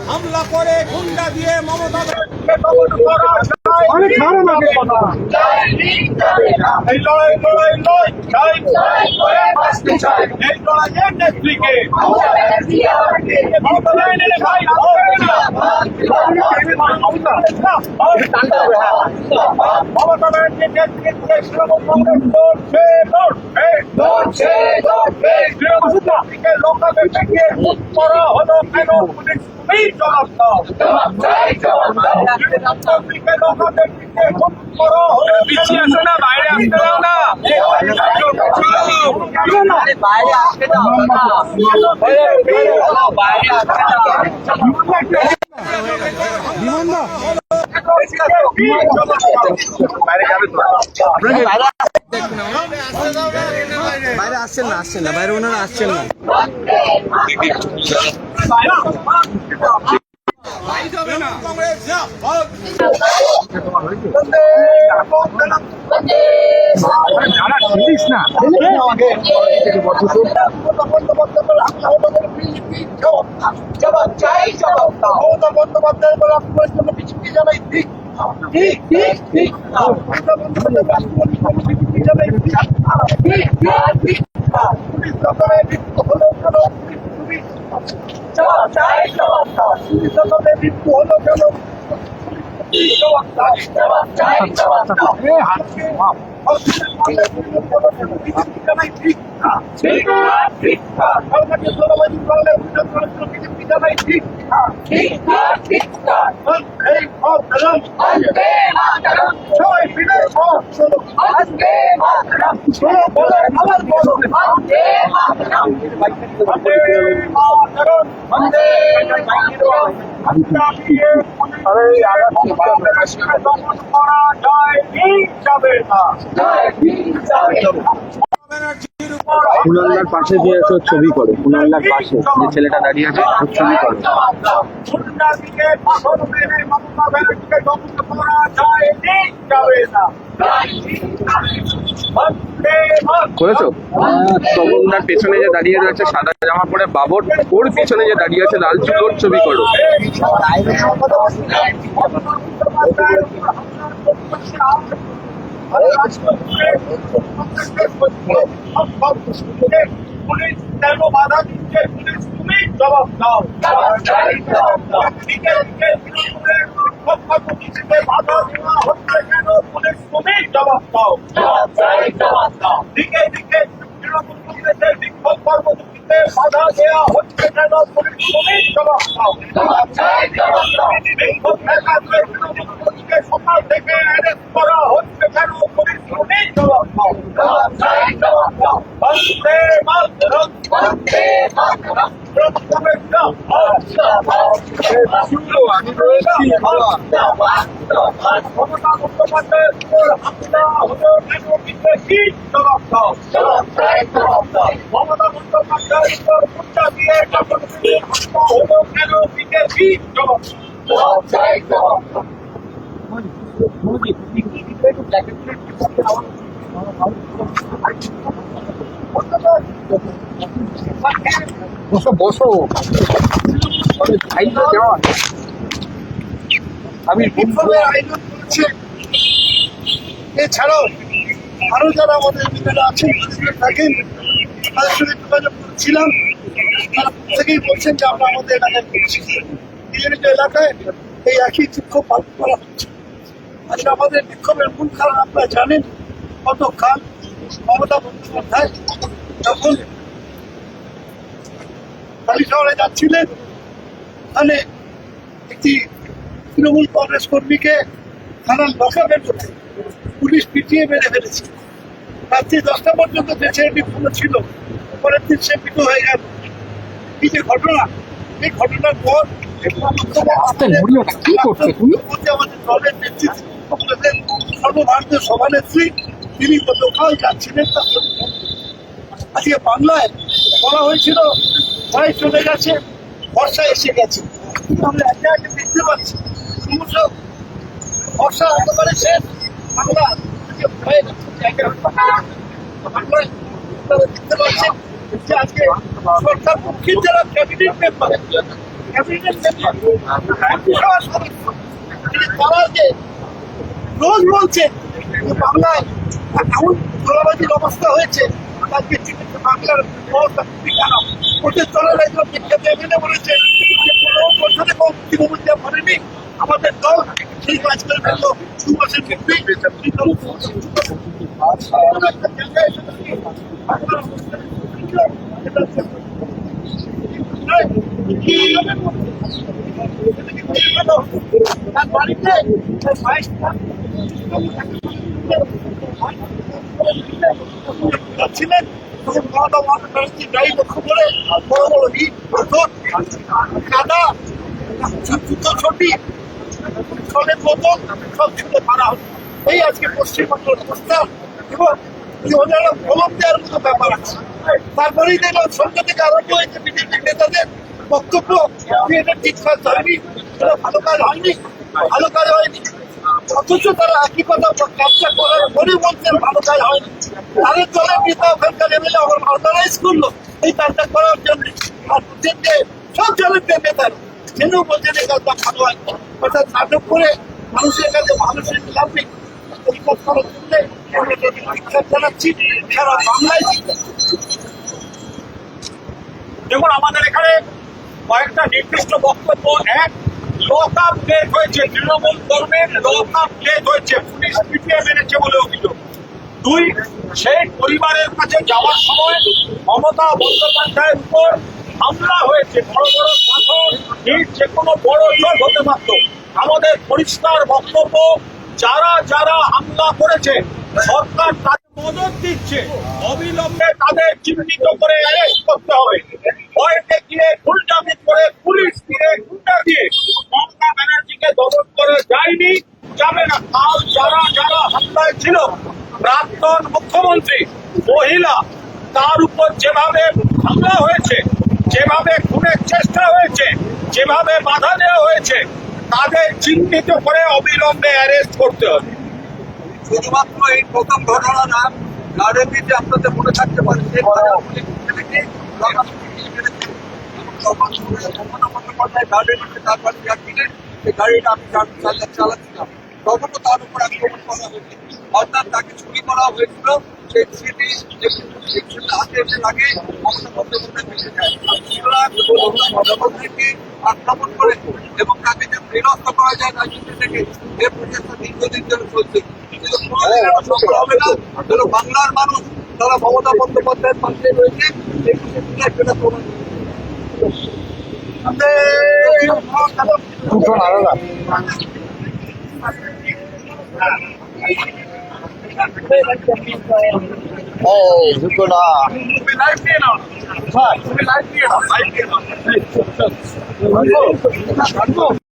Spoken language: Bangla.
হামলা করে গুন্ডা দিয়ে মমতা পিছিয়ে আসো না, বাইরে আসতে দাও না, বাইরে আসতে দাও বাইরে আসছেন না, বাইরে ওনারা আসছেন না। কুনাল্লার পাশে যে ছবি করে, কুনাল্লার পাশে যে ছেলেটা দাঁড়িয়ে আছে ছবি করে করেছো। তবুনার পেছনে যে দাঁড়িয়ে রয়েছে সাদা জামা পরে বাবর, ওর পিছনে যে দাঁড়িয়ে আছে লাল চুলোর ছবি করো। পুলিশ কেন বাধা দিচ্ছে? পুলিশ তুমি জবাব দাও। বাধা দেওয়া হচ্ছে কেন? পুলিশ তুমি জবাব দাও। দিকে দিকে তৃণমূল কংগ্রেসের বিক্ষোভ কর্মসূচিতে বাধা দেওয়া হচ্ছে কেন? পুলিশ তুমি জবাব দাও। বিক্ষোভ দেখাচ্ছে তৃণমূল কংগ্রেসকে সকাল থেকে অ্যারেস্ট করা হচ্ছে কেন? পুলিশ তুমি জবাব দাও। বন্দে মাতরম, বন্দে মাতরম। আমি রয়েছি মমতা বন্দ্যোপাধ্যায়ের উপর হামলা হলো কেন? বিদেশি জবাব দাও। মমতা বন্দ্যোপাধ্যায়ের উপর গুন্ডা দিয়ে হামলা হলো কেন? বিদেশি জবাব বসো বসো। আমি এছাড়াও আরো যারা আমাদের ভিতরে আছেন থাকেন তাদের সঙ্গে যোগাযোগ করছিলাম, তারা প্রত্যেকেই বলছেন যে আমরা আমাদের এলাকায় করছি। বিভিন্ন এলাকায় এই একই বিক্ষোভ পালন করা হচ্ছে। আসলে আমাদের বিক্ষোভের মূল কারণ আপনারা জানেন, গতকাল মমতা বন্দ্যোপাধ্যায় যখন শহরে যাচ্ছিলেন, ওখানে একটি তৃণমূল কংগ্রেস কর্মীকে থানার লকআপে করে পুলিশ পিটিয়ে মেরে ফেলেছে। রাত্রি 10টা পর্যন্ত দেশে বিক্ষোভ ছিল। পরের দিন সে মৃত হয়ে গেল। এই যে ঘটনা, এই ঘটনার পর কি করছো তুমি? আমাদের দলের নেতৃত্ব আমাদের সর্বভারতীয় সভানেত্রী তিনি গতকাল যাচ্ছিলেন। আজকে বাংলায় বলা হয়েছিল ভয় চলে গেছে, বর্ষা এসে গেছে, কিন্তু আমরা একে একে দেখতে পাচ্ছি সমস্ত বর্ষা একেবারে শেষ। বাংলা আজকে ভয়ে বাংলায় আপনারা দেখতে পাচ্ছেন যে আজকে সরকার পক্ষের যারা ক্যাবিনেট মেম্বার তারা যে রোজ বলছে যে বাংলায় এমন জলবায়ুর অবস্থা হয়েছে, আজকে বাংলার অবস্থা খুবই খারাপ। ওদের দলের একজন বিখ্যাত এমএলএ বলেছেন যে 15 বছরে মুখ্যমন্ত্রী করেনি আমাদের দল, সেই কাজ করে ফেললো 2 মাসের মধ্যেই। তার বাড়িতে যাচ্ছিলেন তখন মমতা ব্যানার্জি গাড়ি লক্ষ্য করে বড় বড় ইট পাথর কাদা জুতো ছটি ছলের বোতল সব ছুটে মারা হতো। এই আজকে পশ্চিমবঙ্গের অবস্থা এবং ওনারা ফলন দেওয়ার মতো ব্যাপার আছে। তারপরেই দেখলাম সন্ধ্যা থেকে আরম্ভ হয়েছে বিজেপি নেতাদের বক্তব্য যে এটা ঠিক কাজ হয়নি, এটা ভালো কাজ হয়নি, ভালো কাজ হয়নি, অথচ তারা একই কথা কাজটা করার পরে বলছেন ভালো কাজ হয়নি। তাদের দলের নেতা ওখানকার এমএলএ আবার অর্গানাইজ করলো এই কাজটা করার জন্য, আর বুঝছেন যে সব দলের নেতারা যেন বলছেন এই কাজটা ভালো হয়নি, অর্থাৎ নাটক করে মানুষের কাছে মানুষের লাভ নেই। এই কাজ করার জন্য আমরা যদি বিশ্বাস জানাচ্ছি সারা বাংলায়। দেখুন, আমাদের এখানে কয়েকটা নির্দিষ্ট বক্তব্য। এক, লক আপ ডেট হয়েছে, তৃণমূল কর্মীর লক আপ ডেট হয়েছে, পুলিশ পিটিয়ে মেরেছে বলে অভিযোগ। 2, সেই পরিবারের কাছে যাওয়ার সময় মমতা বন্দ্যোপাধ্যায়ের উপর হামলা হয়েছে, বড় বড় পাথর, ইট, যে কোনো বড় জল হতে পারত। আমাদের পরিষ্কার বক্তব্য, যারা যারা হামলা করেছে সরকার তাদের মদত দিচ্ছে, অবিলম্বে তাদের চিহ্নিত করে অ্যারেস্ট করতে হবে। ভয়কে গিয়ে গুন্ডামি করে পুলিশ দিয়ে গুন্ডা দিয়ে মমতা ব্যানার্জিকে দমন করে যায়নি, যাবে না। কাল যারা যারা হামলায় ছিল, প্রাক্তন মুখ্যমন্ত্রী মহিলা, তার উপর যেভাবে হামলা হয়েছে, যেভাবে খুনের চেষ্টা হয়েছে, যেভাবে বাধা দেওয়া হয়েছে, তাদের চিহ্নিত করে অবিলম্বে অ্যারেস্ট করতে হবে। শুধুমাত্র এই প্রথম ঘটনা না, গার্ডের দিকে আপনাদের মনে থাকতে পারে যে তার পাশে যাচ্ছিলেন, সেই গাড়িটা আমি চালাচ্ছিলাম, তখনও তার উপর আক্রমণ করা হয়েছে, অর্থাৎ তাকে ছুরি করা হয়েছিল। সেই স্মৃতি হাতে এসে লাগে মমতা বন্দ্যোপাধ্যায় বেঁচে যায়। মুখ্যমন্ত্রীকে আক্রমণ করে এবং তাকে যে বিরক্ত করা যায় রাজনীতি থেকে, এর প্রচেষ্টা দীর্ঘদিন ধরে চলছে। হবে না, বাংলার মানুষ তারা মমতা বন্দ্যোপাধ্যায়ের পাশে রয়েছে, সেটা প্রমাণ। দুটো না তুমি লাইভ নিয়ে নাও, তুমি লাইভ নিয়ে নাও, লাইভ নিয়ে নাও।